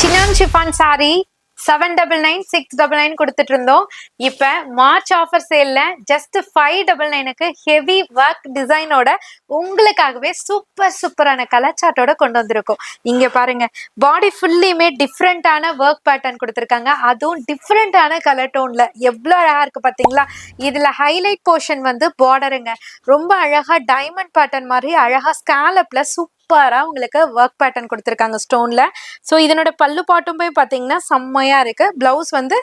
Chinnan chiffon sorry 799 699 கொடுத்துட்டு இருந்தோம். இப்ப மார்ச் ஆஃபர் சேல்ல ஜஸ்ட் 599க்கு ஹெவி ஒர்க் டிசைனோட உங்களுக்காகவே சூப்பரான கலர் சார்ட்டோட கொண்டு வந்திருக்கோம். இங்க பாருங்க, பாடி ஃபுல்லியுமே டிஃப்ரெண்டான ஒர்க் பேட்டர்ன் கொடுத்துருக்காங்க. அதுவும் டிஃப்ரெண்டான கலர் டோன்ல எவ்வளவு அழகா இருக்கு பாத்தீங்களா? இதுல ஹைலைட் போர்ஷன் வந்து பார்டருங்க, ரொம்ப அழகா டைமண்ட் பேட்டர்ன் மாதிரி அழகா ஸ்காலப்ல சூப்பரா உங்களுக்கு ஒர்க் பேட்டர்ன் கொடுத்துருக்காங்க ஸ்டோன்ல. ஸோ இதனோட பல்லு பாட்டும் போய் பார்த்தீங்கன்னா செம்மையா இருக்கு. பிளவுஸ் வந்து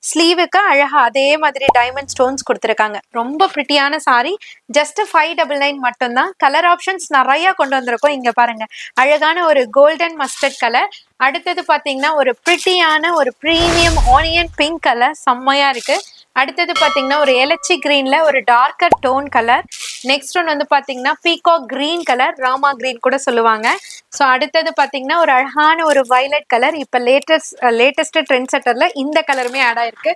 ஸ்லீவுக்கு அழகா அதே மாதிரி டைமண்ட் ஸ்டோன்ஸ் கொடுத்துருக்காங்க. ரொம்ப பிரிட்டியான சாரி. ஜஸ்ட் 599 மட்டும்தான். கலர் ஆப்ஷன்ஸ் நிறைய கொண்டு வந்திருக்கோம். இங்க பாருங்க, அழகான ஒரு கோல்டன் மஸ்டர்ட் கலர். அடுத்தது பாத்தீங்கன்னா ஒரு பிரிட்டியான ஒரு பிரீமியம் ஆனியன் பிங்க் கலர் செம்மையா இருக்கு. அடுத்தது பாத்தீங்கன்னா ஒரு எலச்சி கிரீன்ல ஒரு darker tone colour. Next one வந்து பாத்தீங்கன்னா peacock green colour, Rama green கூட சொல்லுவாங்க. ஸோ அடுத்தது பாத்தீங்கன்னா ஒரு அழகான ஒரு வயலட் கலர். இப்போ லேட்டஸ்ட் ட்ரெண்ட் செட்டர்ல இந்த கலருமே ஆட் ஆயிருக்கு.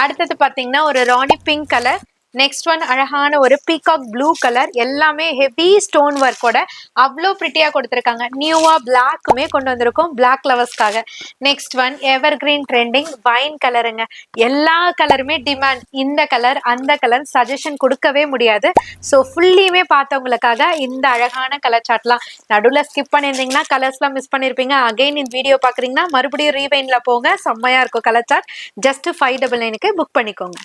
அடுத்தது பாத்தீங்கன்னா ஒரு ராணி பிங்க் கலர். நெக்ஸ்ட் ஒன் அழகான ஒரு பீகாக் ப்ளூ கலர். எல்லாமே ஹெவி ஸ்டோன் ஒர்க்கோட அவ்வளோ பிரிட்டியா கொடுத்துருக்காங்க. நியூவா பிளாக்குமே கொண்டு வந்திருக்கோம் பிளாக் லவர்ஸ்க்காக. Next one evergreen trending wine கலருங்க. எல்லா கலருமே டிமாண்ட். இந்த கலர் அந்த கலர் சஜஷன் கொடுக்கவே முடியாது. ஸோ ஃபுல்லியுமே பார்த்தவங்களுக்காக இந்த அழகான கலர் சார்ட்லாம். நடுவில் ஸ்கிப் பண்ணியிருந்தீங்கன்னா கலர்ஸ்லாம் மிஸ் பண்ணியிருப்பீங்க. அகைன் இந்த வீடியோ பார்க்குறீங்கன்னா மறுபடியும் ரீவைன்ல போங்க, செம்மையா இருக்கும் கலர் சார்ட். ஜஸ்ட் 599க்கு புக் பண்ணிக்கோங்க.